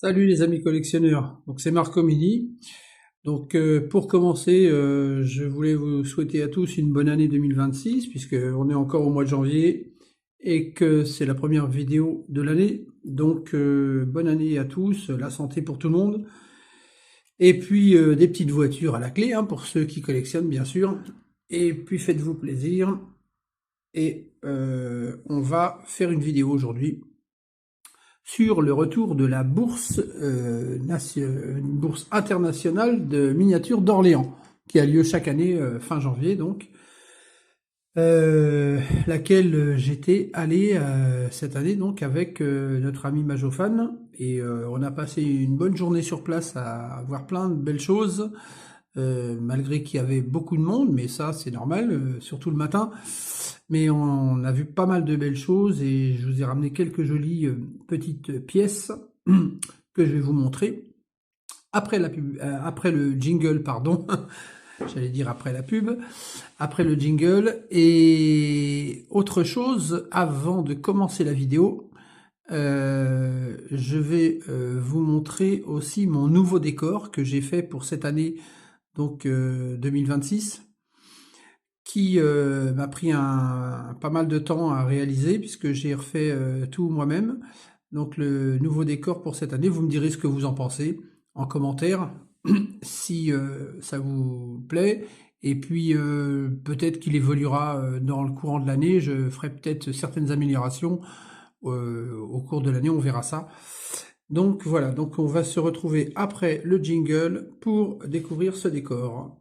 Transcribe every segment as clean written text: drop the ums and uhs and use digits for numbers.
Salut les amis collectionneurs, donc c'est Marco Mini. Donc pour commencer, je voulais vous souhaiter à tous une bonne année 2026 puisque on est encore au mois de janvier et que c'est la première vidéo de l'année. Donc bonne année à tous, la santé pour tout le monde. Et puis des petites voitures à la clé hein, pour ceux qui collectionnent bien sûr. Et puis faites-vous plaisir. Et on va faire une vidéo aujourd'hui sur le retour de la bourse, une bourse internationale de miniatures d'Orléans, qui a lieu chaque année fin janvier, donc, laquelle j'étais allé cette année donc avec notre ami Majophane, et on a passé une bonne journée sur place à voir plein de belles choses. Malgré qu'il y avait beaucoup de monde, mais ça c'est normal, surtout le matin. Mais on a vu pas mal de belles choses et je vous ai ramené quelques jolies petites pièces que je vais vous montrer après la pub, après le jingle, pardon. J'allais dire après la pub, après le jingle. Et autre chose, avant de commencer la vidéo, je vais vous montrer aussi mon nouveau décor que j'ai fait pour cette année, donc 2026, qui m'a pris pas mal de temps à réaliser puisque j'ai refait tout moi-même. Donc le nouveau décor pour cette année, vous me direz ce que vous en pensez en commentaire, si ça vous plaît. Et puis peut-être qu'il évoluera dans le courant de l'année, je ferai peut-être certaines améliorations au cours de l'année, on verra ça. Donc voilà, donc on va se retrouver après le jingle pour découvrir ce décor.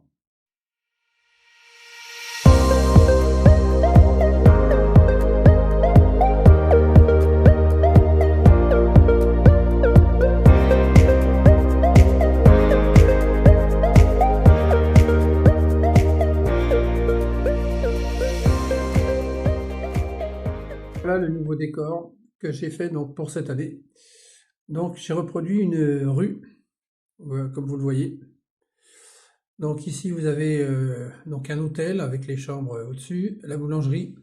Voilà le nouveau décor que j'ai fait donc pour cette année. Donc j'ai reproduit une rue, comme vous le voyez. Donc ici vous avez donc un hôtel avec les chambres au-dessus, la boulangerie,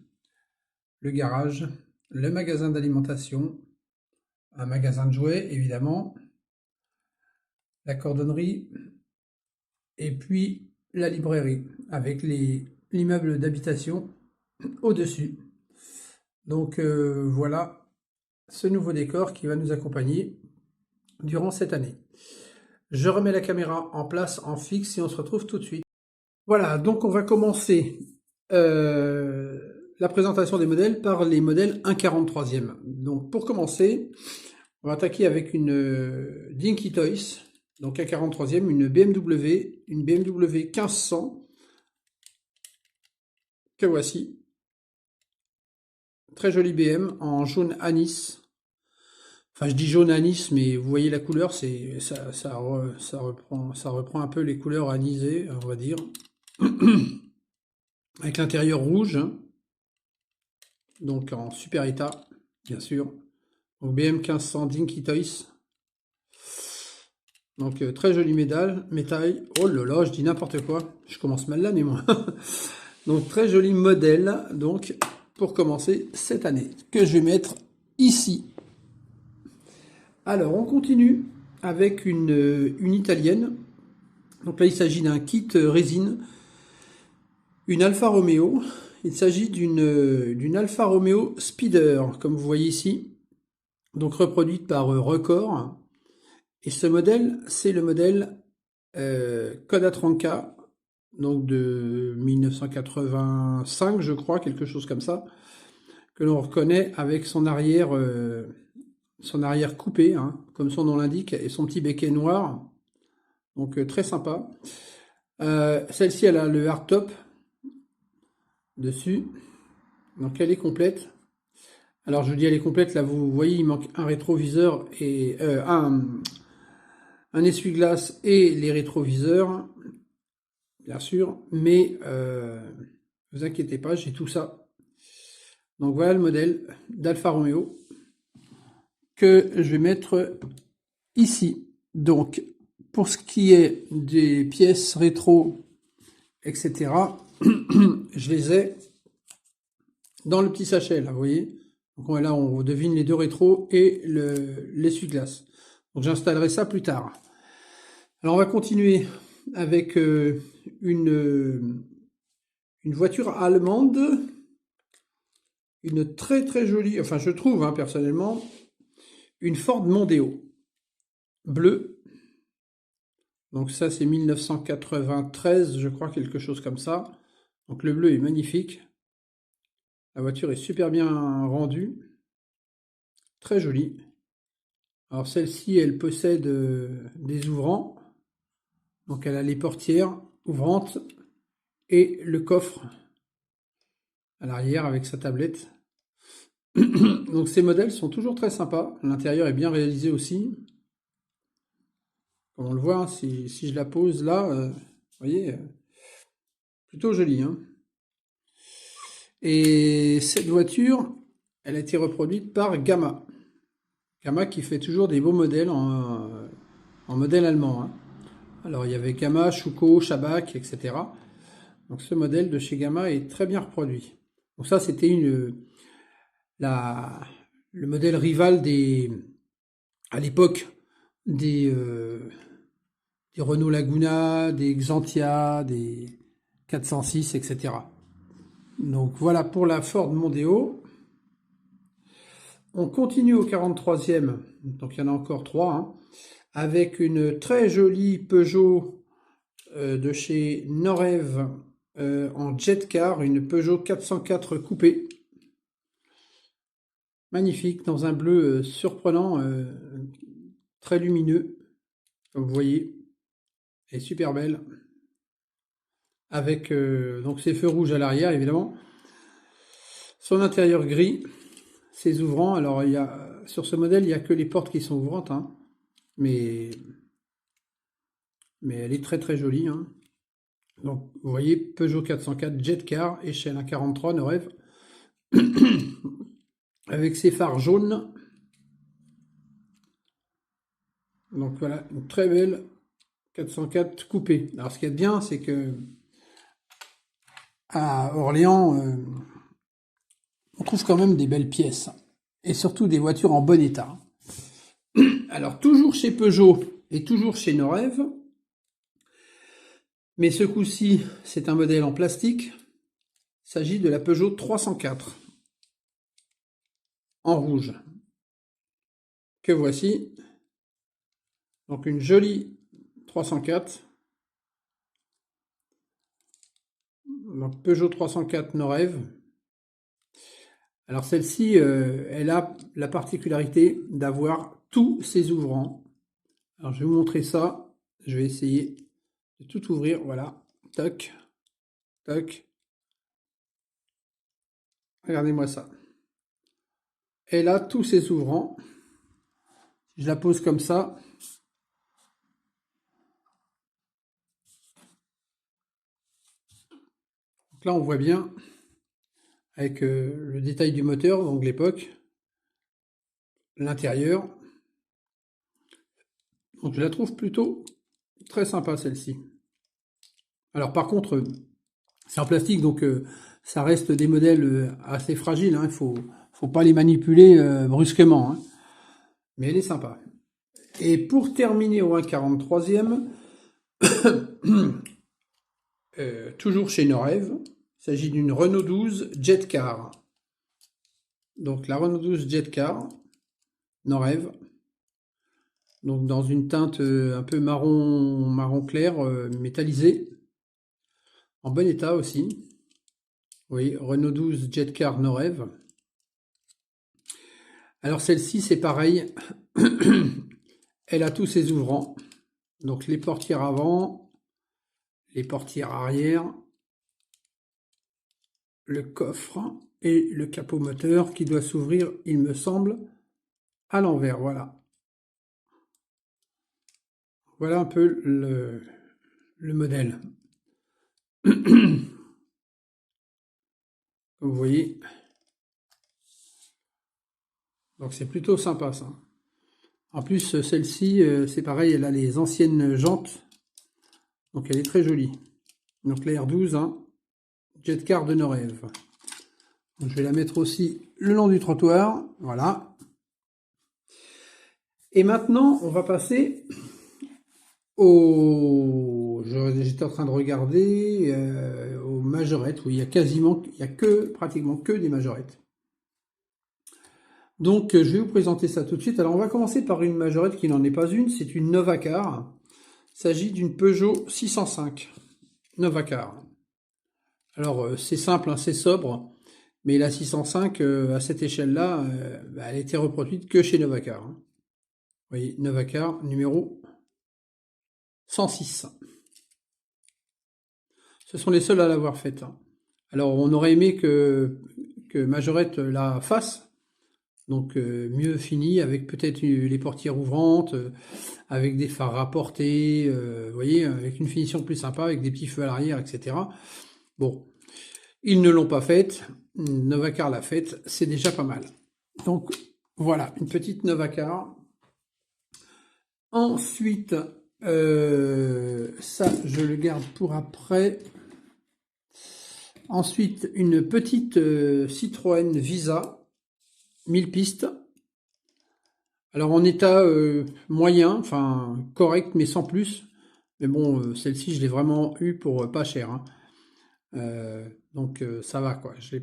le garage, le magasin d'alimentation, un magasin de jouets évidemment, la cordonnerie et puis la librairie avec l'immeuble d'habitation au-dessus. Donc voilà ce nouveau décor qui va nous accompagner durant cette année. Je remets la caméra en place en fixe et on se retrouve tout de suite. Voilà, donc on va commencer la présentation des modèles par les modèles 1/43e. Donc pour commencer, on va attaquer avec une Dinky Toys, donc 1/43e, une BMW 1500, que voici. Très jolie BM en jaune anis. Enfin, je dis jaune anis, mais vous voyez la couleur, ça reprend un peu les couleurs anisées, on va dire. Avec l'intérieur rouge, donc en super état, bien sûr. Donc BM 1500 Dinky Toys. Donc très jolie médaille. Oh là là, je dis n'importe quoi. Je commence mal l'année, moi. Donc très joli modèle, donc pour commencer cette année, que je vais mettre ici. Alors on continue avec une italienne. Donc là il s'agit d'un kit résine, une Alfa Romeo. Il s'agit d'une Alfa Romeo Speeder, comme vous voyez ici, donc reproduite par Record. Et ce modèle, c'est le modèle Koda donc de 1985, je crois, quelque chose comme ça, que l'on reconnaît avec son arrière coupé, hein, comme son nom l'indique, et son petit béquet noir, donc très sympa. Celle-ci, elle a le hardtop dessus, donc elle est complète. Alors je dis elle est complète, là vous voyez il manque un rétroviseur et un essuie-glace et les rétroviseurs, bien sûr, mais vous inquiétez pas, j'ai tout ça. Donc voilà le modèle d'Alfa Romeo que je vais mettre ici. Donc pour ce qui est des pièces rétro, etc., je les ai dans le petit sachet là, vous voyez. Donc là on devine les deux rétros et l'essuie-glace. Donc j'installerai ça plus tard. Alors on va continuer avec une voiture allemande, une très très jolie, enfin je trouve hein, personnellement, une Ford Mondeo bleue. Donc ça c'est 1993 je crois, quelque chose comme ça. Donc le bleu est magnifique. La voiture est super bien rendue, très jolie. Alors celle-ci elle possède des ouvrants. Donc elle a les portières ouvrantes et le coffre à l'arrière avec sa tablette. Donc ces modèles sont toujours très sympas. L'intérieur est bien réalisé aussi. Comme on le voit, hein, si je la pose là, vous voyez, plutôt joli. Hein. Et cette voiture, elle a été reproduite par Gamma. Gamma qui fait toujours des beaux modèles en modèle allemand. Hein. Alors il y avait Gamma, Schuko, Schabak, etc. Donc ce modèle de chez Gamma est très bien reproduit. Donc ça c'était le modèle rival à l'époque des Renault Laguna, des Xantia, des 406, etc. Donc voilà pour la Ford Mondeo. On continue au 43e, donc il y en a encore 3, hein, avec une très jolie Peugeot de chez Norev en jet car, une Peugeot 404 coupé. Magnifique, dans un bleu surprenant, très lumineux, comme vous voyez, et super belle. Avec donc ses feux rouges à l'arrière, évidemment. Son intérieur gris, ses ouvrants. Alors, sur ce modèle, il n'y a que les portes qui sont ouvrantes, hein, mais elle est très très jolie. Hein. Donc, vous voyez, Peugeot 404 Jet Car, échelle 1,43 Norev, avec ses phares jaunes. Donc voilà, une très belle 404 coupée. Alors, ce qu'il y a de bien, c'est que à Orléans, on trouve quand même des belles pièces, et surtout des voitures en bon état. Alors, toujours chez Peugeot et toujours chez Norev, mais ce coup-ci, c'est un modèle en plastique. Il s'agit de la Peugeot 304, en rouge, que voici. Donc une jolie 304. Donc Peugeot 304 Norev. Alors celle-ci, elle a la particularité d'avoir tous ses ouvrants. Alors je vais vous montrer ça. Je vais essayer de tout ouvrir. Voilà. Toc. Toc. Regardez-moi ça. Elle a tous ses ouvrants. Je la pose comme ça. Donc là, on voit bien avec le détail du moteur, donc l'époque, l'intérieur. Donc je la trouve plutôt très sympa celle-ci. Alors par contre, c'est en plastique, donc ça reste des modèles assez fragiles. Hein, faut pas les manipuler brusquement. Hein, mais elle est sympa. Et pour terminer au 1,43e, toujours chez Norev, il s'agit d'une Renault 12 Jet Car. Donc la Renault 12 Jet Car, Norev. Donc dans une teinte un peu marron clair, métallisé. En bon état aussi. Oui, Renault 12 Jet Car Norev. Alors celle-ci, c'est pareil. Elle a tous ses ouvrants. Donc les portières avant, les portières arrière, le coffre et le capot moteur qui doit s'ouvrir, il me semble, à l'envers. Voilà. Voilà un peu le modèle. Comme vous voyez. Donc c'est plutôt sympa ça. En plus, celle-ci, c'est pareil, elle a les anciennes jantes. Donc elle est très jolie. Donc la R12, hein, Jet Car de Norev. Donc, je vais la mettre aussi le long du trottoir. Voilà. Et maintenant, on va passer j'étais en train de regarder aux majorettes, où il y a pratiquement que des majorettes. Donc, je vais vous présenter ça tout de suite. Alors, on va commencer par une majorette qui n'en est pas une, c'est une Novacar. Il s'agit d'une Peugeot 605 Novacar. Alors, c'est simple, hein, c'est sobre, mais la 605, à cette échelle-là, elle a été reproduite que chez Novacar. Hein. Vous voyez, Novacar, numéro 106. Ce sont les seuls à l'avoir faite. Hein. Alors, on aurait aimé que Majorette la fasse, donc mieux fini, avec peut-être les portières ouvrantes, avec des phares rapportés, vous voyez, avec une finition plus sympa, avec des petits feux à l'arrière, etc. Bon, ils ne l'ont pas faite, Novacar l'a faite, c'est déjà pas mal. Donc voilà, une petite Novacar. Ensuite, ça je le garde pour après. Ensuite, une petite Citroën Visa, 1000 pistes. Alors en état moyen, enfin correct, mais sans plus. Mais bon, celle-ci, je l'ai vraiment eu pour pas cher. Hein. Donc ça va quoi. Je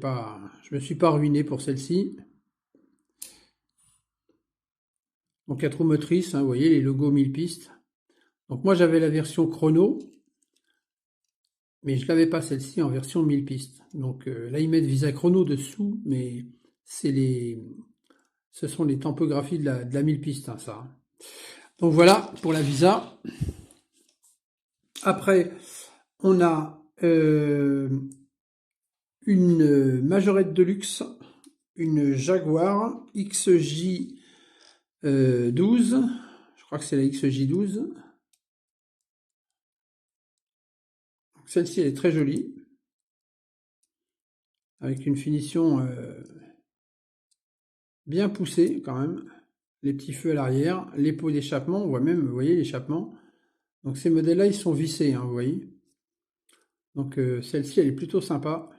me suis pas ruiné pour celle-ci. Donc 4 roues motrices, hein, vous voyez les logos 1000 pistes. Donc moi j'avais la version chrono, mais je l'avais pas celle-ci en version 1000 pistes. Donc là ils mettent Visa Chrono dessous, mais ce sont les tampographies de la 1000 pistes, hein, ça. Donc voilà pour la Visa. Après, on a une majorette de luxe, une Jaguar XJ12. Je crois que c'est la XJ12. Celle-ci, elle est très jolie, avec une finition bien poussée quand même. Les petits feux à l'arrière, les pots d'échappement, on voit même, vous voyez l'échappement. Donc ces modèles-là, ils sont vissés, hein, vous voyez. Donc celle-ci, elle est plutôt sympa.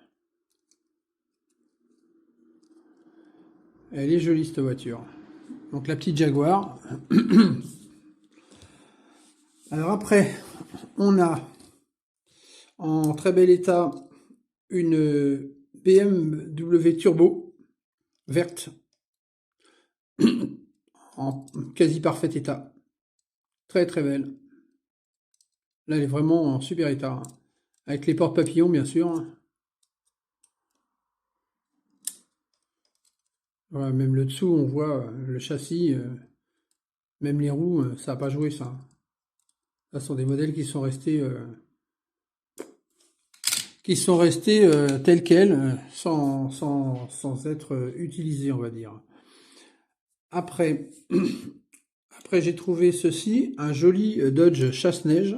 Elle est jolie cette voiture. Donc la petite Jaguar. Alors après, on a en très bel état une BMW Turbo verte en quasi parfait état. Très très belle. Là, elle est vraiment en super état. Hein. Avec les portes papillons, bien sûr. Voilà, même le dessous, on voit le châssis, même les roues, ça n'a pas joué ça. Ce sont des modèles qui sont restés tels quels, sans être utilisés, on va dire. Après, j'ai trouvé ceci, un joli Dodge Chasse-Neige.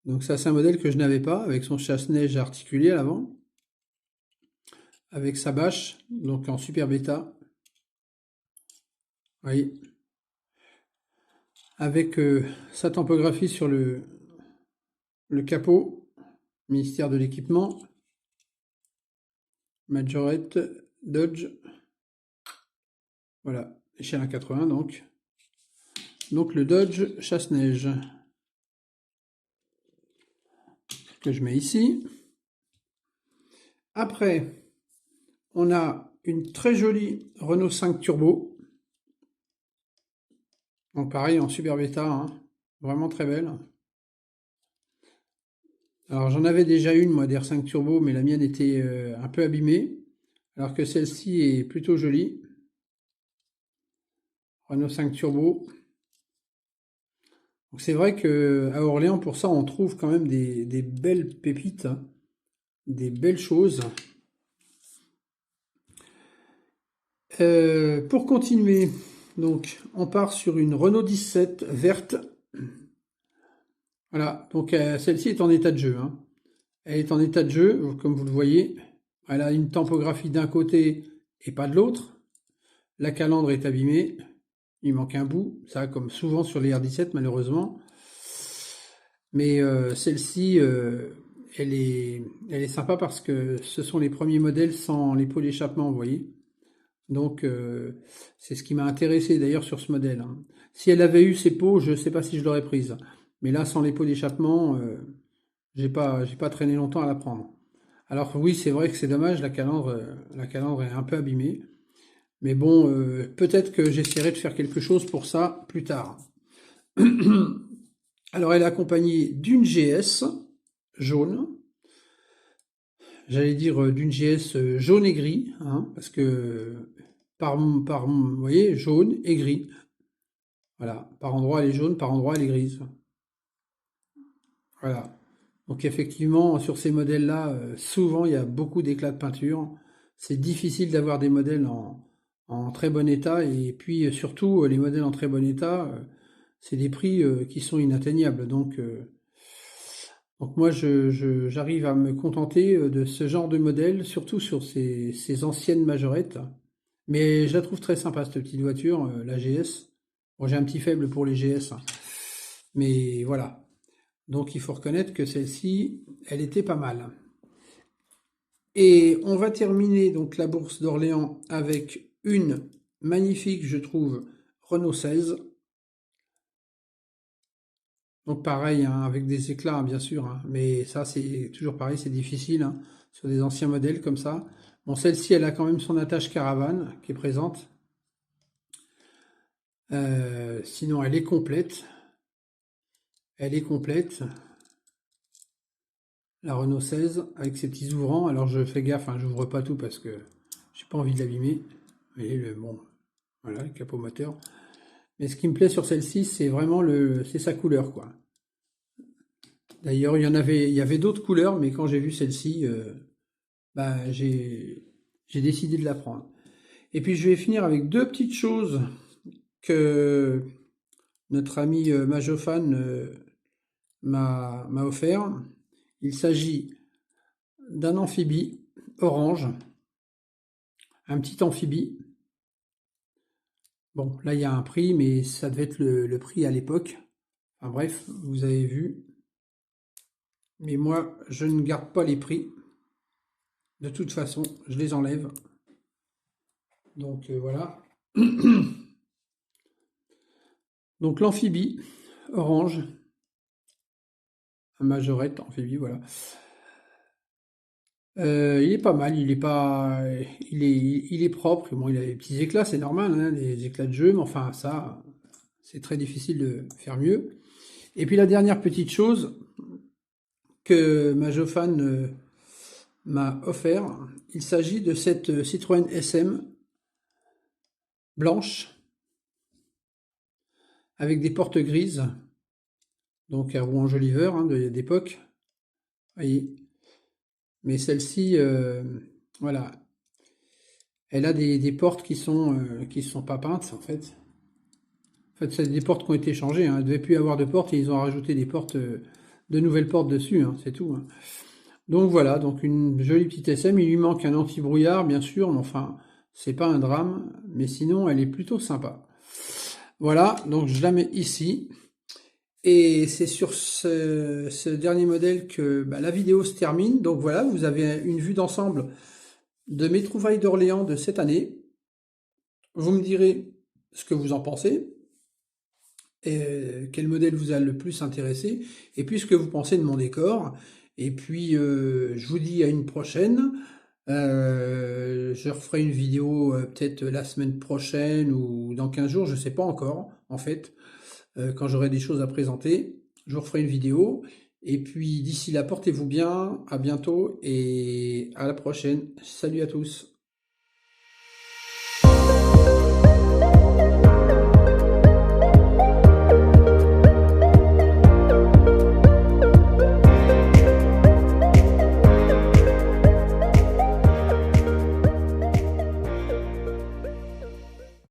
Donc ça, c'est un modèle que je n'avais pas, avec son chasse-neige articulé à l'avant. Avec sa bâche, donc en super bêta. Vous voyez. Avec sa tampographie sur le capot, ministère de l'équipement. Majorette, Dodge. Voilà, échelle 1,80 donc. Donc le Dodge Chasse-Neige. Que je mets ici. Après, on a une très jolie Renault 5 Turbo. Donc pareil, en super bêta, hein. Vraiment très belle. Alors j'en avais déjà une, moi, d'R5 Turbo, mais la mienne était un peu abîmée. Alors que celle-ci est plutôt jolie. Renault 5 Turbo. Donc c'est vrai qu'à Orléans, pour ça, on trouve quand même des belles pépites, hein, des belles choses. Pour continuer, donc on part sur une Renault 17 verte. Voilà, donc celle-ci est en état de jeu. Hein. Elle est en état de jeu, comme vous le voyez. Elle a une tampographie d'un côté et pas de l'autre. La calandre est abîmée. Il manque un bout, ça comme souvent sur les R17 malheureusement. Mais celle-ci, elle est sympa parce que ce sont les premiers modèles sans les pots d'échappement, vous voyez. Donc, c'est ce qui m'a intéressé d'ailleurs sur ce modèle, hein. Si elle avait eu ces pots, je ne sais pas si je l'aurais prise. Mais là, sans les pots d'échappement, j'ai pas traîné longtemps à la prendre. Alors oui, c'est vrai que c'est dommage, la calandre est un peu abîmée. Mais bon, peut-être que j'essaierai de faire quelque chose pour ça plus tard. Alors, elle est accompagnée d'une GS jaune. J'allais dire d'une GS jaune et gris, hein, parce que vous voyez, jaune et gris. Voilà, par endroit elle est jaune, par endroit elle est grise. Voilà. Donc effectivement, sur ces modèles-là, souvent il y a beaucoup d'éclats de peinture. C'est difficile d'avoir des modèles en très bon état. Et puis surtout, les modèles en très bon état, c'est des prix qui sont inatteignables. Donc moi, j'arrive à me contenter de ce genre de modèle, surtout sur ces anciennes majorettes. Mais je la trouve très sympa, cette petite voiture, la GS. Bon, j'ai un petit faible pour les GS, hein. Mais voilà. Donc il faut reconnaître que celle-ci, elle était pas mal. Et on va terminer donc la bourse d'Orléans avec une magnifique, je trouve, Renault 16. Donc pareil, hein, avec des éclats, hein, bien sûr, hein, mais ça c'est toujours pareil, c'est difficile, hein, sur des anciens modèles comme ça. Bon, celle-ci, elle a quand même son attache caravane qui est présente. Sinon, elle est complète. Elle est complète. La Renault 16 avec ses petits ouvrants. Alors je fais gaffe, hein, j'ouvre pas tout parce que j'ai pas envie de l'abîmer. Vous voyez, bon, voilà, le capot moteur. Mais ce qui me plaît sur celle-ci, c'est vraiment c'est sa couleur, quoi. D'ailleurs, il y avait d'autres couleurs, mais quand j'ai vu celle-ci, bah, j'ai décidé de la prendre. Et puis je vais finir avec deux petites choses que notre ami Majophane m'a offert. Il s'agit d'un amphibie orange, un petit amphibie. Bon, là il y a un prix, mais ça devait être le prix à l'époque. Enfin bref, vous avez vu. Mais moi, je ne garde pas les prix. De toute façon, je les enlève. Donc voilà. Donc l'amphibie orange, un majorette amphibie, voilà. Il est pas mal, il est propre. Bon, il a des petits éclats, c'est normal, hein, des éclats de jeu, mais enfin ça, c'est très difficile de faire mieux. Et puis la dernière petite chose que Majophane m'a offert, il s'agit de cette Citroën SM blanche avec des portes grises, donc un roue enjoliveur, hein, d'époque. Voyez. Mais celle-ci, voilà, elle a des portes qui sont pas peintes en fait. En fait, c'est des portes qui ont été changées, hein. Il ne devait plus y avoir de portes et ils ont rajouté des portes, de nouvelles portes dessus, hein, c'est tout, hein. Donc voilà, donc une jolie petite SM. Il lui manque un anti-brouillard, bien sûr, mais enfin, c'est pas un drame. Mais sinon, elle est plutôt sympa. Voilà, donc je la mets ici. Et c'est sur ce dernier modèle que bah, la vidéo se termine. Donc voilà, vous avez une vue d'ensemble de mes trouvailles d'Orléans de cette année. Vous me direz ce que vous en pensez, et quel modèle vous a le plus intéressé, et puis ce que vous pensez de mon décor. Et puis je vous dis à une prochaine. Je referai une vidéo peut-être la semaine prochaine ou dans 15 jours, je ne sais pas encore en fait. Quand j'aurai des choses à présenter, je vous referai une vidéo. Et puis d'ici là, portez-vous bien, à bientôt et à la prochaine. Salut à tous.